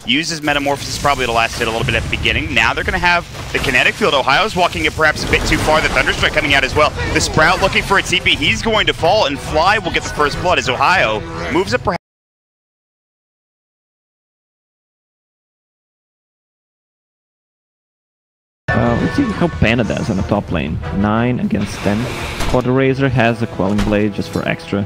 Uses Metamorphosis probably to last hit a little bit at the beginning. Now they're going to have the Kinetic Field. Ohio's walking it perhaps a bit too far. The Thunderstrike coming out as well. The Sprout looking for a TP. He's going to fall, and Fly will get the first blood as Ohio moves up perhaps. Let's see how Panda does on the top lane. 9 against 10. Quarter Razor has a Quelling Blade just for extra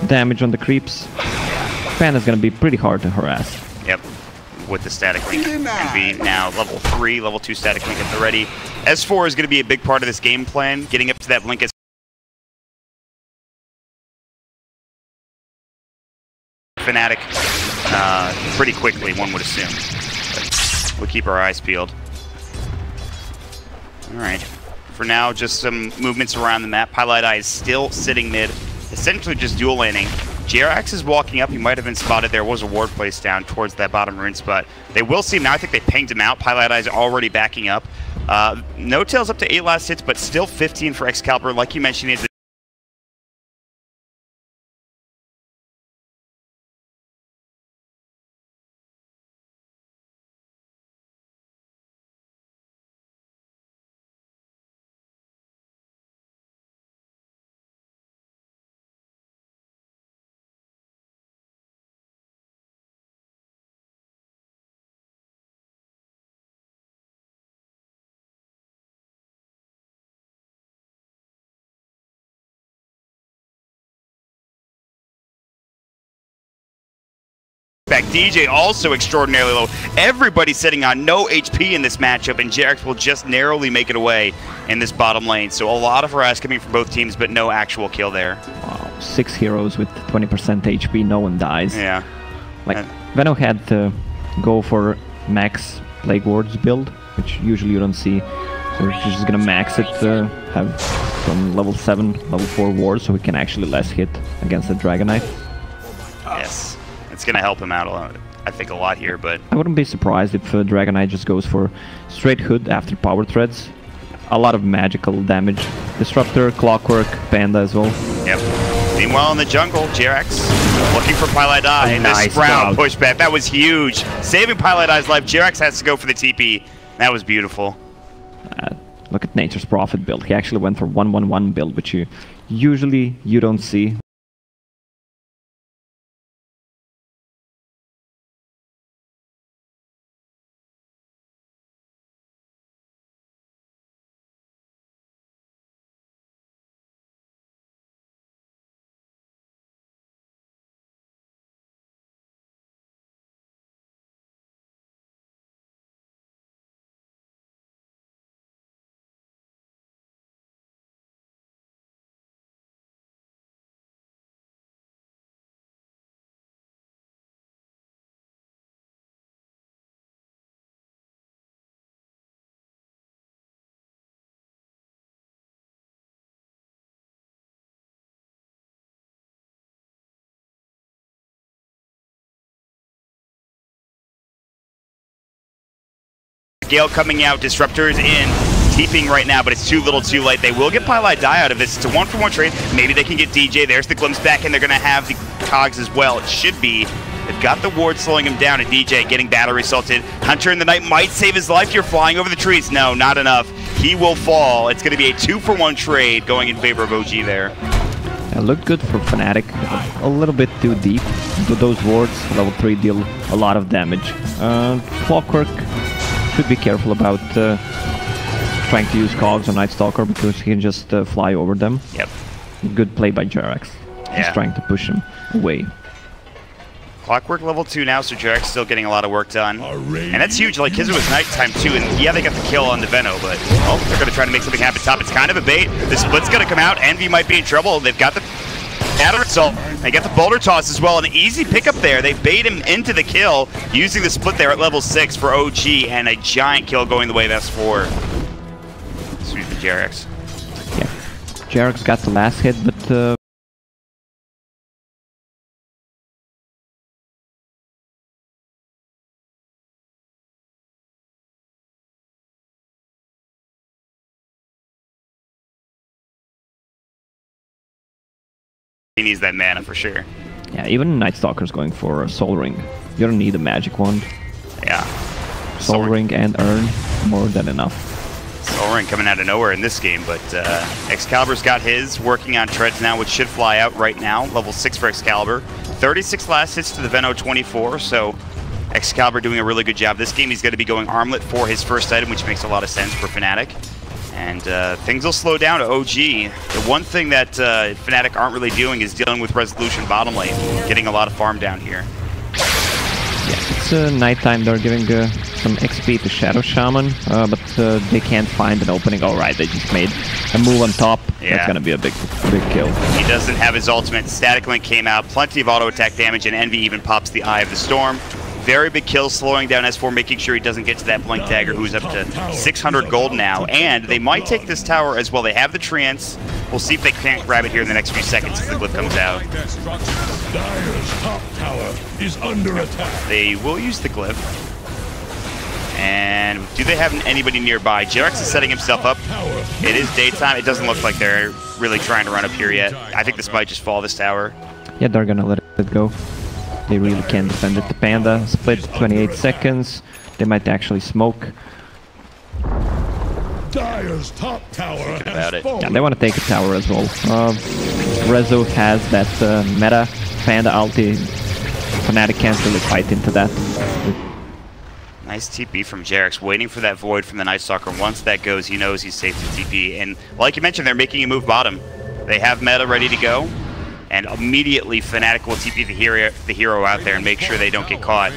damage on the creeps. Panda's gonna be pretty hard to harass. Yep, with the static link. Envy now level 3, level 2 static link at the ready. S4 is gonna be a big part of this game plan, getting up to that blink as Fanatic pretty quickly, one would assume. But we'll keep our eyes peeled. Alright, for now, just some movements around the map. Highlight Eye is still sitting mid, essentially just dual laning. Jerax is walking up. He might have been spotted. There was a ward placed down towards that bottom rune spot. They will see him now. I think they pinged him out. Highlight Eye's already backing up. No Tails up to 8 last hits, but still 15 for Excalibur. Like you mentioned, is back. DJ also extraordinarily low. Everybody sitting on no HP in this matchup, and Jerax will just narrowly make it away in this bottom lane. So a lot of harass coming from both teams, but no actual kill there. Wow, 6 heroes with 20% HP, no one dies. Yeah. Like, Veno had to go for max Plague Wards build, which usually you don't see. So we're just gonna max it, have some level 7, level 4 wards, so we can actually less hit against the Dragon Knight. Yes. It's going to help him out a lot, I think, a lot here, but I wouldn't be surprised if Dragon Knight just goes for straight hood after power threads. A lot of magical damage. Disruptor, Clockwork, Panda as well. Yep. Meanwhile in the jungle, Jerax looking for Pilot Eye, and nice the Sprout pushback. That was huge. Saving Pilot Eye's life. Jerax has to go for the TP. That was beautiful. Look at Nature's Prophet build. He actually went for 1-1-1 build, which usually you don't see. Gale coming out, Disruptor's in, TPing right now, but it's too little too late. They will get Pilot Die out of this. It's a 1-for-1 trade. Maybe they can get DJ. There's the glimpse back, and they're going to have the cogs as well. It should be. They've got the ward slowing him down, and DJ getting battery salted. Hunter in the night might save his life. You're flying over the trees. No, not enough. He will fall. It's going to be a 2-for-1 trade going in favor of OG there. It looked good for Fnatic. A little bit too deep. But those wards, level 3, deal a lot of damage. Clockwork should be careful about trying to use cogs on Night Stalker because he can just fly over them. Yep. Good play by Jerax. He's trying to push him away. Clockwork level 2 now, so Jerax still getting a lot of work done. And that's huge, like his was nighttime too, and yeah, they got the kill on the Veno, but oh, they're gonna try to make something happen top. It's kind of a bait. The split's gonna come out, Envy might be in trouble. They've got the Battery Assault, they got the Boulder Toss as well, an easy pickup there. They bait him into the kill, using the split there at level 6 for OG, and a giant kill going the way of S4. Sweet the Jerax. Yeah, Jerax got the last hit, but he needs that mana for sure. Yeah, even Night Stalker's going for a Soul Ring. You don't need a magic wand. Yeah. Soul Ring and Urn, more than enough. Soul Ring coming out of nowhere in this game, but Excalibur's got his, working on treads now, which should fly out right now. Level 6 for Excalibur. 36 last hits to the Veno 24, so Excalibur doing a really good job. This game he's going to be going armlet for his first item, which makes a lot of sense for Fnatic. And things will slow down to OG. The one thing that Fnatic aren't really doing is dealing with Resolution bottom lane, getting a lot of farm down here. Yeah, it's nighttime. They're giving some XP to Shadow Shaman, but they can't find an opening. All right, they just made a move on top. Yeah. That's gonna be a big kill. He doesn't have his ultimate. Static Link came out, plenty of auto attack damage, and Envy even pops the Eye of the Storm. Very big kill, slowing down S4, making sure he doesn't get to that Blink Dagger, who's up to 600 gold now. And they might take this tower as well. They have the Treants. We'll see if they can't grab it here in the next few seconds as the glyph comes out. Dire's top tower is under attack. They will use the glyph. And do they have anybody nearby? Jerax is setting himself up. It is daytime. It doesn't look like they're really trying to run up here yet. I think this might just fall, this tower. Yeah, they're gonna let it go. They really can't defend it. The Panda split 28 seconds. They might actually smoke. Dire's top tower about it. Yeah, they want to take a tower as well. Rezo has that meta Panda ulti. Fnatic can't really fight into that. Nice TP from Jerax, waiting for that Void from the Night Stalker. Once that goes, he knows he's safe to TP. And like you mentioned, they're making a move bottom. They have meta ready to go. And immediately Fnatic will TP the hero out there and make sure they don't get caught.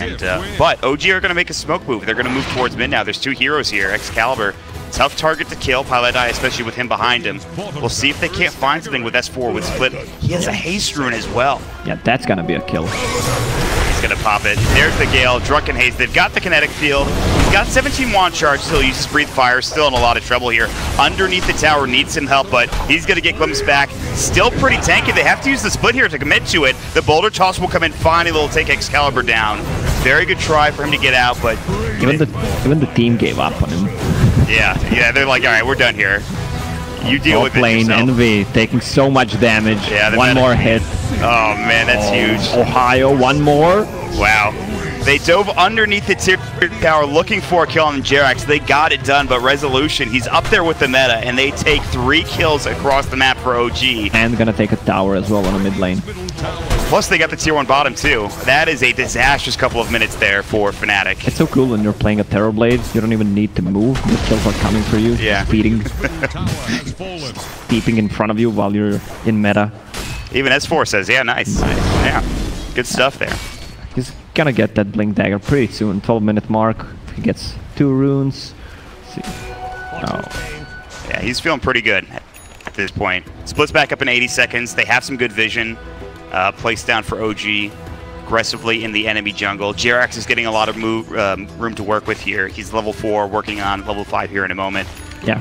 And but OG are going to make a smoke move. They're going to move towards mid now. There's two heroes here. Excalibur, tough target to kill. Paladai, especially with him behind him. We'll see if they can't find something with S4 with Split. He has a Haste Rune as well. Yeah, that's going to be a kill. He's going to pop it. There's the Gale, Drunken Haze. They've got the kinetic field. He's got 17 wand charge, so he uses Breathe Fire. Still in a lot of trouble here. Underneath the tower, needs some help, but he's going to get glimpsed back. Still pretty tanky. They have to use the Split here to commit to it. The Boulder Toss will come in fine. It'll take Excalibur down. Very good try for him to get out, but even the team gave up on him. Yeah, they're like, all right, we're done here. You deal with it yourself. Envy taking so much damage. Yeah, one more hit. Oh man, that's huge. Ohio, one more. Wow. They dove underneath the tier tower looking for a kill on Jerax. They got it done, but Resolution, he's up there with the meta, and they take 3 kills across the map for OG. And gonna take a tower as well on the mid lane. Plus they got the tier 1 bottom too. That is a disastrous couple of minutes there for Fnatic. It's so cool when you're playing a Terrorblade. You don't even need to move. The kills are coming for you. Yeah. Feeding. Peeping in front of you while you're in meta. Even S4 says, yeah, nice. Yeah, good stuff there. He's gonna get that Blink Dagger pretty soon. 12-minute mark. He gets 2 runes. Let's see. Oh. Yeah, he's feeling pretty good at this point. Splits back up in 80 seconds. They have some good vision. Placed down for OG aggressively in the enemy jungle. Jerax is getting a lot of room to work with here. He's level 4, working on level 5 here in a moment. Yeah.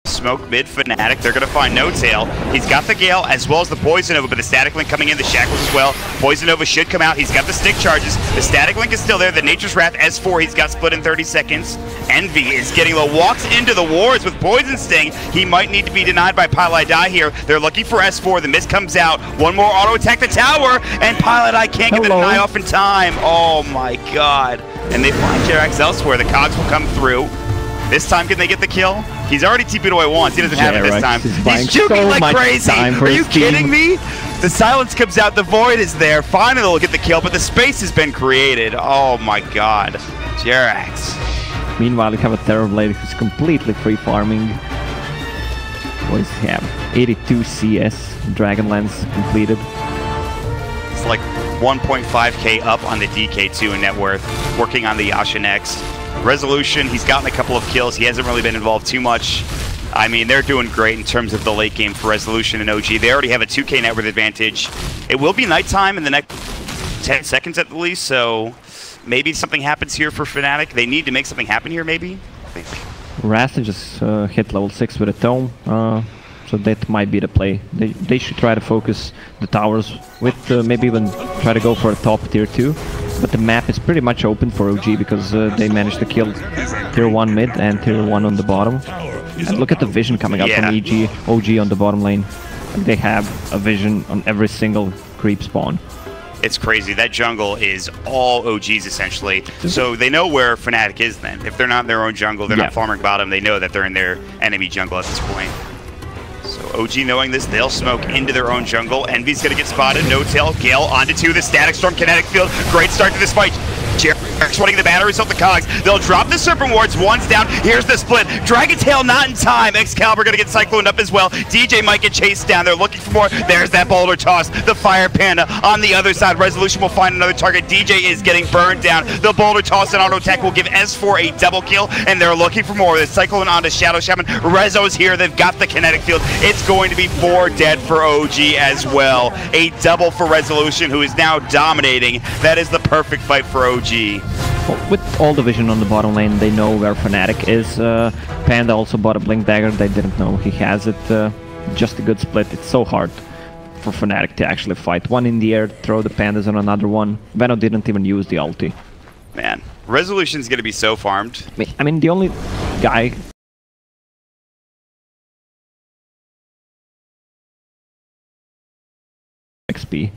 Smoke mid Fnatic. They're going to find No Tail. He's got the Gale as well as the Poison Nova, but the Static Link coming in, the Shackles as well. Poison Nova should come out. He's got the stick charges. The Static Link is still there. The Nature's Wrath S4, he's got split in 30 seconds. Envy is getting low. Walks into the wards with Poison Sting. He might need to be denied by Paladai here. They're looking for S4. The mist comes out. One more auto attack the tower, and Paladai can't get the deny off in time. Oh my god. And they find Jerax elsewhere. The cogs will come through. This time, can they get the kill? He's already TP'd away once. He doesn't have it this time. He's juking like crazy. Are you kidding me? The silence comes out. The Void is there. Finally, they'll get the kill, but the space has been created. Oh my god. Jerax. Meanwhile, we have a Terrorblade who's completely free farming. What does he have? 82 CS. Dragonlance completed. It's like 1.5k up on the DK2 in net worth. Working on the Yasha next. Resolution, he's gotten a couple of kills. He hasn't really been involved too much. I mean, they're doing great in terms of the late game for Resolution and OG. They already have a 2k net worth advantage. It will be nighttime in the next 10 seconds at the least, so maybe something happens here for Fnatic. They need to make something happen here, maybe? I think. Rasta just hit level 6 with a tome, so that might be the play. They should try to focus the towers with maybe even try to go for a top tier 2. But the map is pretty much open for OG because they managed to kill tier 1 mid and tier 1 on the bottom. And look at the vision coming out from OG on the bottom lane. They have a vision on every single creep spawn. It's crazy. That jungle is all OGs essentially. So they know where Fnatic is then. If they're not in their own jungle, they're not farming bottom, they know that they're in their enemy jungle at this point. So OG knowing this, they'll smoke into their own jungle. Envy's gonna get spotted. No tail. Gale onto 2. The Static Storm kinetic field. Great start to this fight. Jarek's wanting the batteries off the cogs. They'll drop the Serpent Wards. One's down. Here's the split. Dragon Tail not in time. Excalibur gonna get cycloned up as well. DJ might get chased down. They're looking for more. There's that boulder toss. The Fire Panda on the other side. Resolution will find another target. DJ is getting burned down. The boulder toss and auto attack will give S4 a double kill, and they're looking for more. The cyclone onto Shadow Shaman. Rezo's here. They've got the kinetic field. It's going to be 4 dead for OG as well. A double for Resolution, who is now dominating. That is the perfect fight for OG. Well, with all the vision on the bottom lane, they know where Fnatic is. Panda also bought a Blink Dagger. They didn't know he has it. Just a good split. It's so hard for Fnatic to actually fight. One in the air, throw the Pandas on another one. Veno didn't even use the ulti. Man, Resolution's going to be so farmed. I mean, the only guy... XP.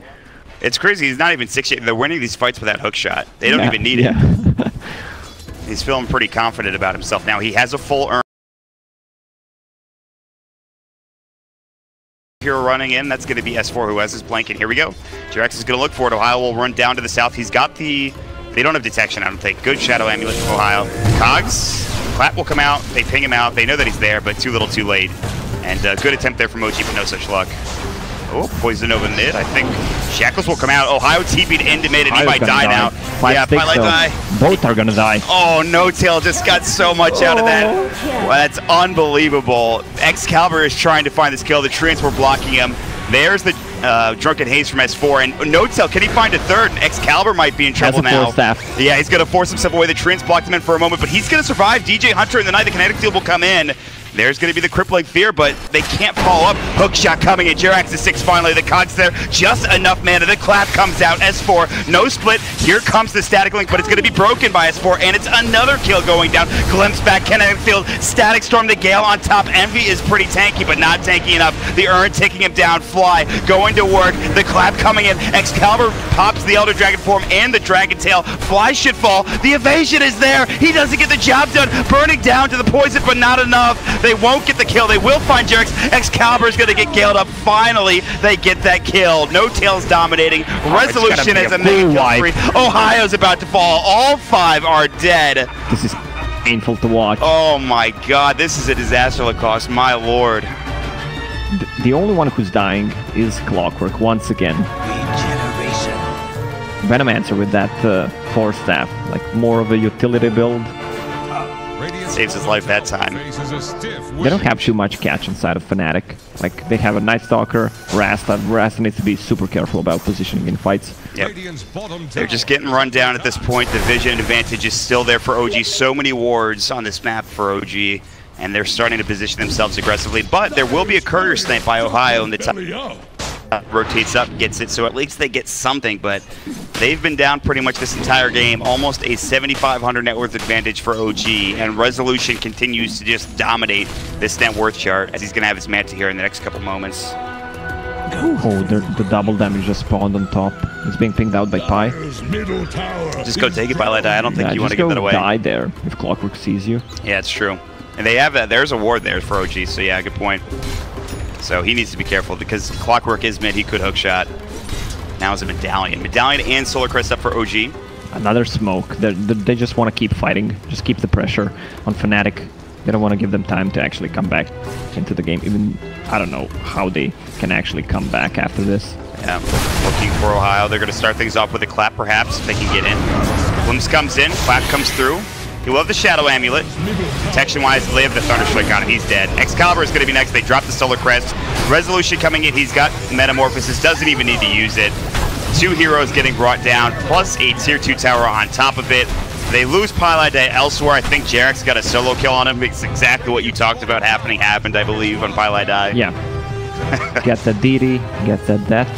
It's crazy, he's not even 6 yet. They're winning these fights without hookshot. They don't even need it. He's feeling pretty confident about himself now. He has a full earn. Here running in, that's going to be S4 who has his blanket. Here we go. Jarex is going to look for it. Ohio will run down to the south. He's got the... They don't have detection, I don't think. Good Shadow Amulet from Ohio. Cogs, Clap will come out. They ping him out. They know that he's there, but too little too late. And good attempt there from OG, but no such luck. Oh, Poison over mid. I think Shackles will come out. Ohio TP'd into mid, and he might die now. Yeah, might die. Both are gonna die. Oh, No Tail just got so much out of that. Well, that's unbelievable. Excalibur is trying to find this kill. The Treants were blocking him. There's the Drunken Haze from S4, and No Tail, can he find a third? Excalibur might be in trouble now. Yeah, he's gonna force himself away. The Treants blocked him in for a moment, but he's gonna survive. DJ Hunter in the night, the kinetic field will come in. There's going to be the crippling fear, but they can't follow up. Hookshot coming in. Jerax is 6 finally. The Cog's there. Just enough mana. The Clap comes out. S4. No split. Here comes the Static Link, but it's going to be broken by S4, and it's another kill going down. Glimpse back. Kinetic Field. Static Storm. The Gale on top. Envy is pretty tanky, but not tanky enough. The Urn taking him down. Fly going to work. The Clap coming in. Excalibur pops the Elder Dragon form and the Dragon Tail. Fly should fall. The evasion is there. He doesn't get the job done. Burning down to the poison, but not enough. They won't get the kill. They will find Jerax. Excalibur is going to get galed up. Finally, they get that kill. No Tail's dominating. Resolution is a mega kill free. Ohio's about to fall. All 5 are dead. This is painful to watch. Oh my god, this is a disaster, Lacoste. My lord. The only one who's dying is Clockwork once again. Venomancer with that Force Staff, like more of a utility build. Saves his life that time. They don't have too much catch inside of Fnatic. Like, they have a Night Stalker, Rasta. Rasta needs to be super careful about positioning in fights. Yep. They're just getting run down at this point. The vision advantage is still there for OG. So many wards on this map for OG, and they're starting to position themselves aggressively. But there will be a courier snipe by Ohio in the top. Rotates up, gets it, so at least they get something, but they've been down pretty much this entire game. Almost a 7,500 net worth advantage for OG, and Resolution continues to just dominate this net worth chart as he's going to have his Manta here in the next couple moments. Oh, the double damage just spawned on top. It's being pinged out by Pi. Just go take it by Ledi. I don't think you want to give that away. Die there if Clockwork sees you. Yeah, it's true. And they have there's a ward there for OG, so yeah, good point. So he needs to be careful because Clockwork is mid. He could hookshot. Now is a Medallion. Medallion and Solar Crest up for OG. Another smoke. They just want to keep fighting. Just keep the pressure on Fnatic. They don't want to give them time to actually come back into the game. Even, I don't know how they can actually come back after this. Yeah, looking for Ohio. They're going to start things off with a Clap, perhaps, if they can get in. Glimpse comes in. Clap comes through. He will have the Shadow Amulet. Protection-wise, they have the Thunderstrike on him. He's dead. Excalibur is going to be next. They drop the Solar Crest. Resolution coming in. He's got Metamorphosis. Doesn't even need to use it. 2 heroes getting brought down, plus a Tier 2 tower on top of it. They lose Pylai Day elsewhere. I think Jarek's got a solo kill on him. It's exactly what you talked about happened, I believe, on Pylai Day. Yeah. Get the DD, get the death.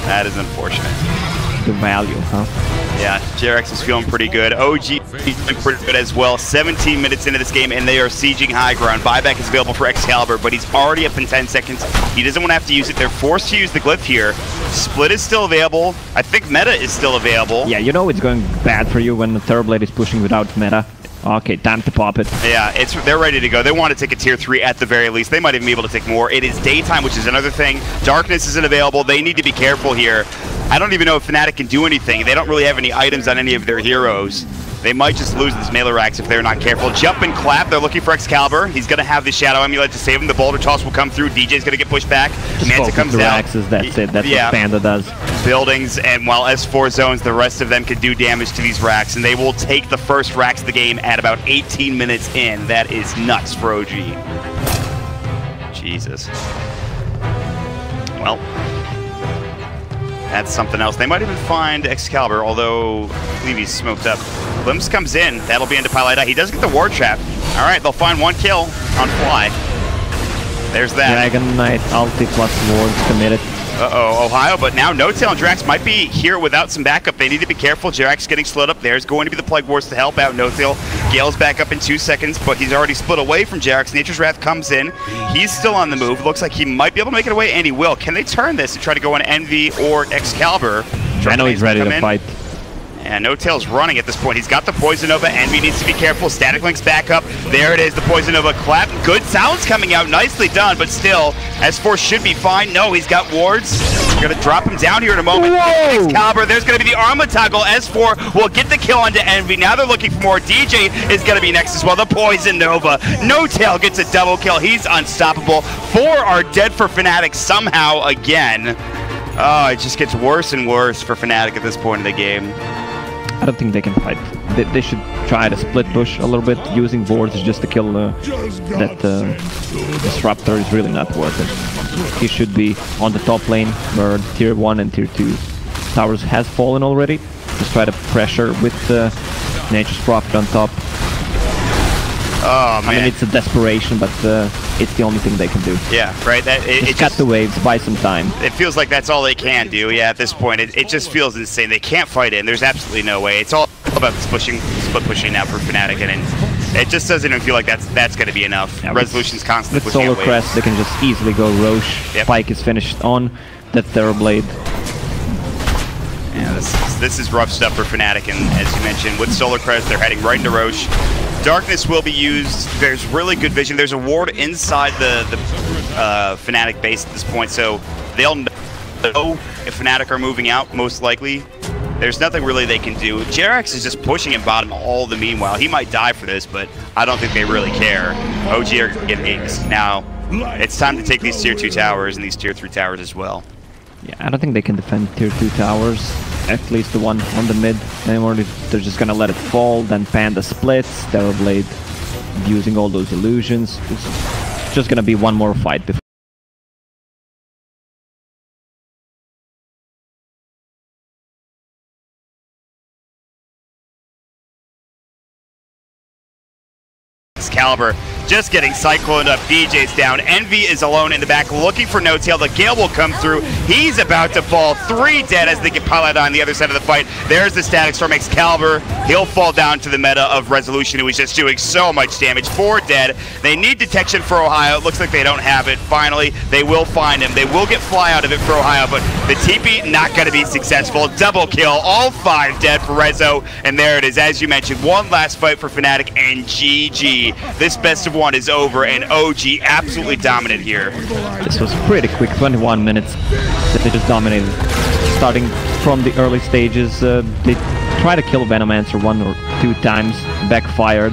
That is unfortunate. The value, huh? Yeah, Jarex is feeling pretty good. OG is feeling pretty good as well. 17 minutes into this game, and they are sieging high ground. Buyback is available for Excalibur, but he's already up in 10 seconds. He doesn't want to have to use it. They're forced to use the glyph here. Split is still available. I think meta is still available. Yeah, you know it's going bad for you when the Terrorblade is pushing without meta. Okay, time to pop it. Yeah, they're ready to go. They want to take a tier 3 at the very least. They might even be able to take more. It is daytime, which is another thing. Darkness isn't available. They need to be careful here. I don't even know if Fnatic can do anything. They don't really have any items on any of their heroes. They might just lose this melee racks if they're not careful. Jump and clap. They're looking for Excalibur. He's going to have the Shadow Amulet to save him. The Boulder Toss will come through. DJ's going to get pushed back. Manta comes down. Axes, that's it. That's what Panda does. Buildings, and while S4 zones, the rest of them can do damage to these racks, and they will take the first racks of the game at about 18 minutes in. That is nuts for OG. Jesus. Well, that's something else. They might even find Excalibur, although I believe he's smoked up. Limbs comes in. That'll be into Pylai. He does get the Ward Trap. All right, they'll find one kill on Fly. There's that. Dragon Knight, ulti plus wards committed. Uh-oh, Ohio, but now No-Tail and Drax might be here without some backup. They need to be careful. Jarek's getting slowed up. There's going to be the Plague Wars to help out No-Tail. Gale's back up in 2 seconds, but he's already split away from Jarek's. Nature's Wrath comes in. He's still on the move. Looks like he might be able to make it away, and he will. Can they turn this and try to go on Envy or Excalibur? I know he's ready to fight. And No-Tail's running at this point. He's got the Poison Nova. Envy needs to be careful. Static Link's back up. There it is, the Poison Nova clap. Good sounds coming out. Nicely done, but still, S4 should be fine. No, he's got wards. We're going to drop him down here in a moment. Whoa! Excalibur, there's going to be the Armor Toggle. S4 will get the kill onto Envy. Now they're looking for more. DJ is going to be next as well. The Poison Nova. No-Tail gets a double kill. He's unstoppable. 4 are dead for Fnatic somehow again. Oh, it just gets worse and worse for Fnatic at this point in the game. I don't think they can fight. They should try to split push a little bit. Using wards just to kill that Disruptor is really not worth it. He should be on the top lane where tier 1 and tier 2 towers has fallen already. Just try to pressure with Nature's Prophet on top. Oh, man. I mean, it's a desperation, but it's the only thing they can do. Yeah, right. Just cut the waves, buy some time. It feels like that's all they can do. Yeah, at this point, it just feels insane. They can't fight it, and there's absolutely no way. It's all about split pushing now for Fnatic, and it just doesn't even feel like that's going to be enough. Yeah, Resolution's constantly pushing away. With Solar Crest, they can just easily go Roche. Yep. Spike is finished on that Terrorblade. Yeah, this is rough stuff for Fnatic, and as you mentioned, with Solar Crest, they're heading right into Roche. Darkness will be used. There's really good vision. There's a ward inside the Fnatic base at this point, so they'll know if Fnatic are moving out, most likely. There's nothing really they can do. Jarex is just pushing in bottom all the meanwhile. He might die for this, but I don't think they really care. OG are going to get eggs. Now, it's time to take these tier 2 towers and these tier 3 towers as well. Yeah, I don't think they can defend tier 2 towers. At least the one on the mid anymore. They're just gonna let it fall, then Panda splits, Terrorblade using all those illusions. It's just gonna be one more fight before. Excalibur just getting cycloned up. DJ's down. Envy is alone in the back looking for No-Tail. The Gale will come through. He's about to fall. 3 dead as they get Pilot on the other side of the fight. There's the Static Storm. Excalibur, he'll fall down to the meta of Resolution, who is just doing so much damage. 4 dead. They need detection for Ohio. It looks like they don't have it. Finally, they will find him. They will get Fly out of it for Ohio, but the TP not going to be successful. Double kill. All 5 dead for Rezo. And there it is. As you mentioned, one last fight for Fnatic and GG. This best of 1 is over, and OG absolutely dominant here. This was pretty quick, 21 minutes that they just dominated. Starting from the early stages, they tried to kill Venomancer 1 or 2 times, backfired.